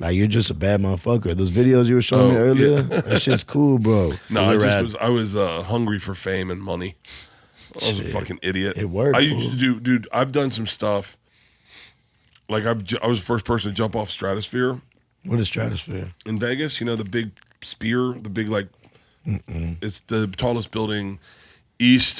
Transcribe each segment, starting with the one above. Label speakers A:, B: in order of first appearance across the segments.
A: Like, you're just a bad motherfucker. Those videos you were showing me earlier, that shit's cool, bro.
B: No, I was hungry for fame and money. I was a fucking idiot.
A: It worked.
B: I used to do, dude, I've done some stuff. Like, I was the first person to jump off Stratosphere.
A: What is Stratosphere?
B: In Vegas, you know, the big spear, the big, like, it's the tallest building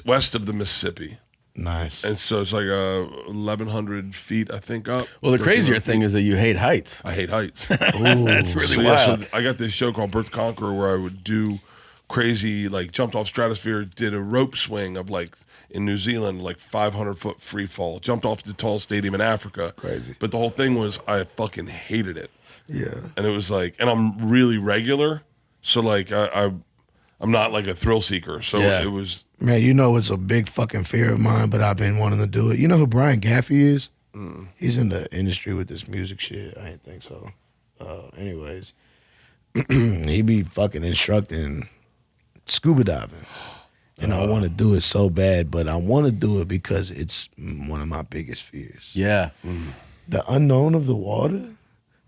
B: west of the Mississippi.
A: Nice.
B: And so it's like 1,100 feet, I think, up.
C: Well, the crazier thing is that you hate heights.
B: I hate heights.
C: That's really wild.
B: So I got this show called Birth Conqueror where I would do crazy, like, jumped off Stratosphere, did a rope swing of, like, in New Zealand, like 500-foot free fall, jumped off the tallest stadium in Africa.
A: Crazy.
B: But the whole thing was I fucking hated it.
A: Yeah.
B: And it was like, and I'm really regular, so like I'm not like a thrill seeker. So it was.
A: Man, you know it's a big fucking fear of mine, but I've been wanting to do it. You know who Brian Gaffey is? He's in the industry with this music shit. I didn't think so. Anyways, he be fucking instructing scuba diving. And I want to do it so bad, but I want to do it because it's one of my biggest fears.
C: Yeah.
A: The unknown of the water.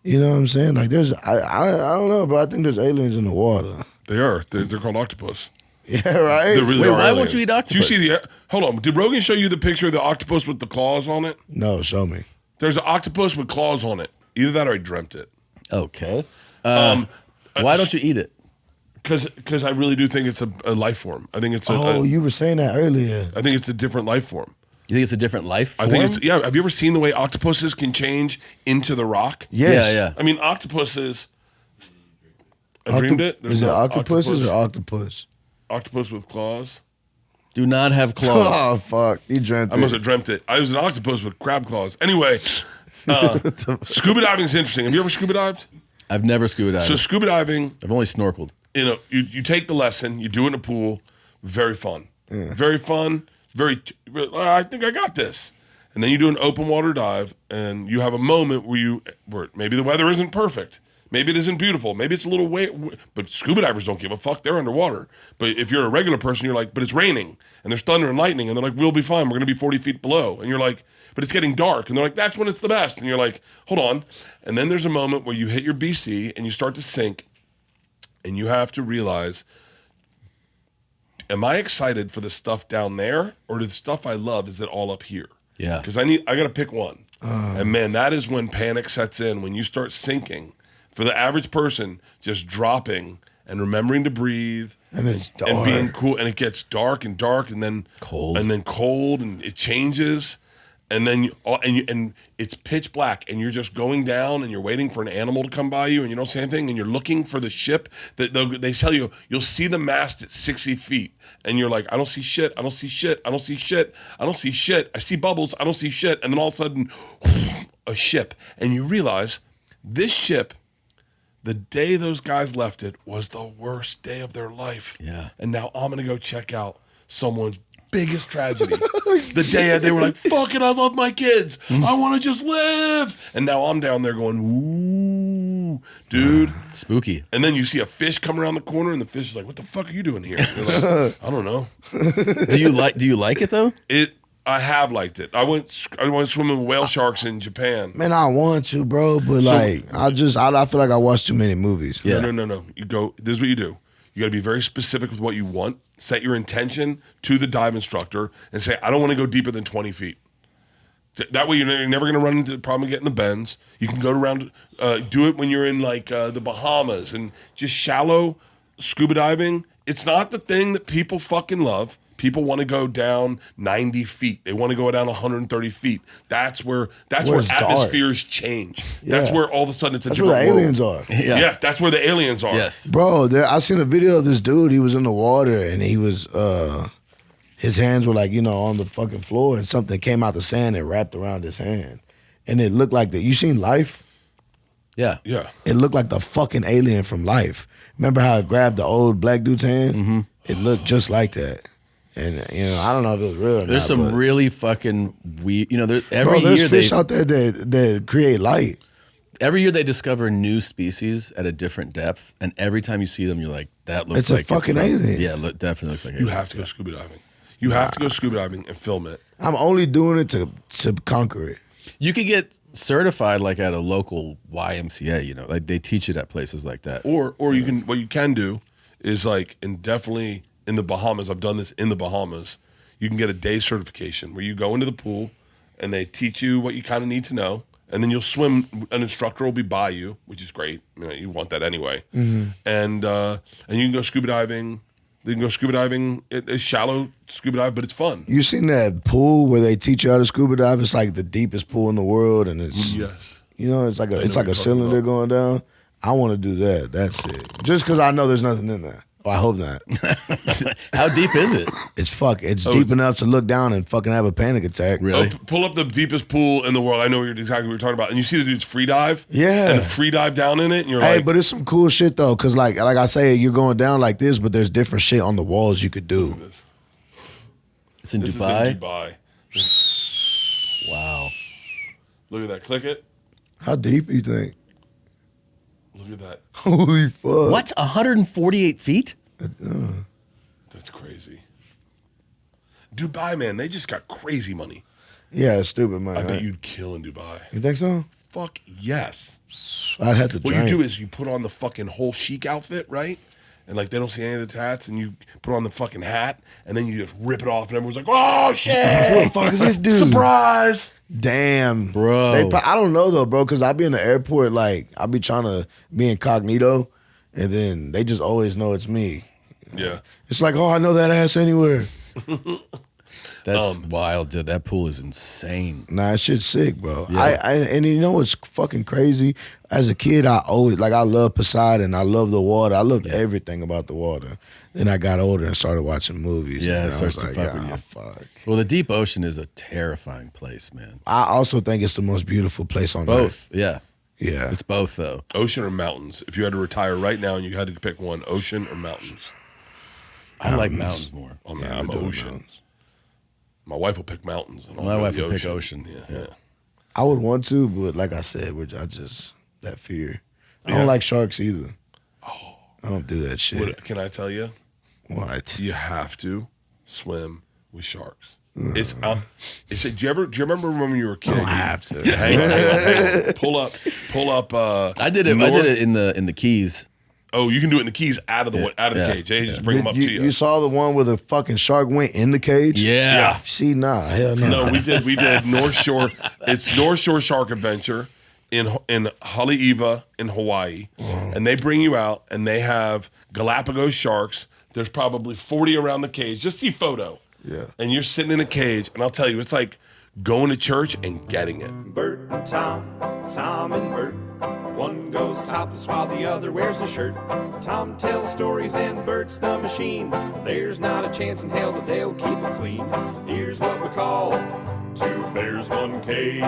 A: You know what I'm saying? Like, there's, I don't know, but I think there's aliens in the water.
B: They are. They're called octopus.
A: Yeah, right?
B: They really
C: Wait,
B: are
C: why
B: aliens.
C: won't you eat octopus?
B: Do you see the? Hold on. Did Rogan show you the picture of the octopus with the claws on it?
A: No, show me.
B: There's an octopus with claws on it. Either that or I dreamt it.
C: Okay. Why don't you eat it?
B: Because I really do think it's a life form. I think it's
A: You were saying that earlier.
B: I think it's a different life form.
C: You think it's a different life form?
B: I think it's, yeah. Have you ever seen the way octopuses can change into the rock?
A: Yes.
C: Yeah.
B: I mean, octopuses. I dreamed it.
A: Is it octopuses or octopus?
B: Octopus with claws.
C: Do not have claws.
A: Oh, fuck. You dreamt
B: I must have dreamt it. I was an octopus with crab claws. Anyway, scuba diving is interesting. Have you ever scuba dived?
C: I've never scuba dived.
B: So scuba diving,
C: I've only snorkeled.
B: you know, you take the lesson, you do it in a pool, very fun. Very fun, I think I got this. And then you do an open water dive, and you have a moment where maybe the weather isn't perfect. Maybe it isn't beautiful. Maybe it's a little but scuba divers don't give a fuck. They're underwater. But if you're a regular person, you're like, but it's raining, and there's thunder and lightning, and they're like, we'll be fine. We're going to be 40 feet below. And you're like, but it's getting dark. And they're like, that's when it's the best. And you're like, hold on. And then there's a moment where you hit your BC, and you start to sink, and you have to realize, am I excited for the stuff down there, or the stuff I love, is it all up here?
C: Yeah.
B: Because I got to pick one. And man, that is when panic sets in, when you start sinking. For the average person, just dropping and remembering to breathe.
A: And it's dark.
B: And being cool. And it gets dark, and then
C: cold.
B: And then cold, and it changes. And then and it's pitch black, and you're just going down, and you're waiting for an animal to come by you, and you don't say anything, and you're looking for the ship. They tell you, you'll see the mast at 60 feet, and you're like, I don't see shit, I don't see shit, I don't see shit, I don't see shit, I see bubbles, I don't see shit, and then all of a sudden, a ship, and you realize this ship, the day those guys left it, was the worst day of their life.
C: Yeah.
B: And now I'm gonna go check out someone's biggest tragedy. The day they were like, fuck it, I love my kids. I want to just live. And now I'm down there going, ooh, dude.
C: Spooky.
B: And then you see a fish come around the corner, and the fish is like, what the fuck are you doing here? You're like, I don't know.
C: Do you like it though?
B: I have liked it. I went swimming with whale sharks in Japan.
A: Man, I want to, bro, but I feel like I watch too many movies.
C: Yeah.
B: No. You go, this is what you do. You got to be very specific with what you want. Set your intention to the dive instructor and say, I don't want to go deeper than 20 feet. That way you're never going to run into the problem of getting the bends. You can go around, do it when you're in like the Bahamas, and just shallow scuba diving. It's not the thing that people fucking love. People want to go down 90 feet. They want to go down 130 feet. That's where atmospheres change. Yeah. That's where all of a sudden it's a different world.
A: That's where the aliens are.
B: Yeah, that's where the aliens are.
C: Yes.
A: Bro, I seen a video of this dude. He was in the water, and he was, his hands were like, on the fucking floor, and something came out the sand and wrapped around his hand. And it looked like you seen Life?
C: Yeah.
B: Yeah.
A: It looked like the fucking alien from Life. Remember how it grabbed the old black dude's hand? Mm-hmm. It looked just like that. And, I don't know if it was real or not.
C: There's some really fucking weird,
A: there's fish out there that create light.
C: Every year they discover new species at a different depth, and every time you see them, you're like, that looks like
A: it's a fucking alien.
C: Yeah, definitely looks like
B: You have to go scuba diving. You have to go scuba diving and film it.
A: I'm only doing it to conquer it.
C: You could get certified like at a local YMCA, you know, like they teach it at places like that.
B: Or you can, what you can do is like, and definitely in the Bahamas, I've done this in the Bahamas, you can get a day certification where you go into the pool and they teach you what you kind of need to know. And then you'll swim. An instructor will be by you, which is great. You know, you want that anyway. And you can go scuba diving. You can go scuba diving. It's shallow scuba dive, but it's fun.
A: You seen that pool where they teach you how to scuba dive? It's like the deepest pool in the world, and it's
B: Yes.
A: you know it's like
B: know
A: a
B: what you're
A: cylinder
B: talking
A: going down. I want to do that. That's it. Just because I know there's nothing in there. Well, I hope not.
C: How deep is it?
A: It's deep enough to look down and fucking have a panic attack.
C: Really?
B: Pull up the deepest pool in the world. I know exactly what you're talking about. And you see the dude's free dive.
A: Yeah.
B: And the free dive down in it. And you're
A: Hey,
B: like,
A: but it's some cool shit though, cause like I say, you're going down like this, but there's different shit on the walls you could do.
C: It's in
B: this
C: Dubai?
B: is in Dubai.
C: Wow.
B: Look at that. Click it.
A: How deep you think?
B: Look at that.
A: Holy fuck!
C: What? 148 feet?
B: That's crazy. Dubai, man, they just got crazy money.
A: Yeah, it's stupid money.
B: I bet
A: right?
B: you'd kill in Dubai.
A: You think so?
B: Fuck yes.
A: I'd have to
B: What
A: drink.
B: you do is you put on the fucking whole chic outfit, right? And like they don't see any of the tats, and you put on the fucking hat, and then you just rip it off, and everyone's like, "Oh shit!
A: Who the fuck is this dude?
B: Surprise!"
A: Damn,
C: Bro.
A: I don't know though, bro, because I be in the airport, like I be trying to be incognito, and then they just always know it's me.
B: Yeah.
A: It's like, oh, I know that ass anywhere.
C: That's wild, dude. That pool is insane.
A: Nah, that shit's sick, bro.
C: Yeah.
A: And you know what's fucking crazy? As a kid, I love Poseidon. I love the water. I loved everything about the water. Then I got older and started watching movies.
C: Yeah,
A: and
C: it
A: I
C: starts
A: was
C: to fuck with you.
A: Fuck.
C: Well, the deep ocean is a terrifying place, man.
A: I also think it's the most beautiful place on earth.
C: Both, yeah.
A: Yeah.
C: It's both, though.
B: Ocean or mountains? If you had to retire right now and you had to pick one, ocean or mountains?
C: I like mountains more.
B: Oh man,
A: Yeah,
B: I'm
A: we're doing
B: ocean.
A: mountains.
B: My wife will pick mountains. And I'll
C: My
B: go to
C: wife
B: the
C: would pick ocean.
B: Yeah.
A: I would want to, but like I said, that fear. I
B: Yeah.
A: don't like sharks either. Oh. I don't do that shit.
B: What, can I tell you?
A: What?
B: You have to swim with sharks. Do you remember when you were a kid?
A: I don't have to.
B: Hang on. Pull up.
C: I did it. I did it in the Keys.
B: Oh, you can do it in the Keys out of the
C: Yeah.
B: cage. They just bring them up to you.
A: You saw the one where the fucking shark went in the cage?
C: Yeah.
A: See, nah, hell no.
B: No, we did North Shore. It's North Shore Shark Adventure in Haleiwa in Hawaii, and they bring you out and they have Galapagos sharks. There's probably 40 around the cage. Just see photo.
A: Yeah.
B: And you're sitting in a cage, and I'll tell you, it's like going to church and getting it.
D: Bert and Tom, Tom and Bert. One goes topless while the other wears a shirt. Tom tells stories and Bert's the machine. There's not a chance in hell that they'll keep it clean. Here's what we call two bears, one cave.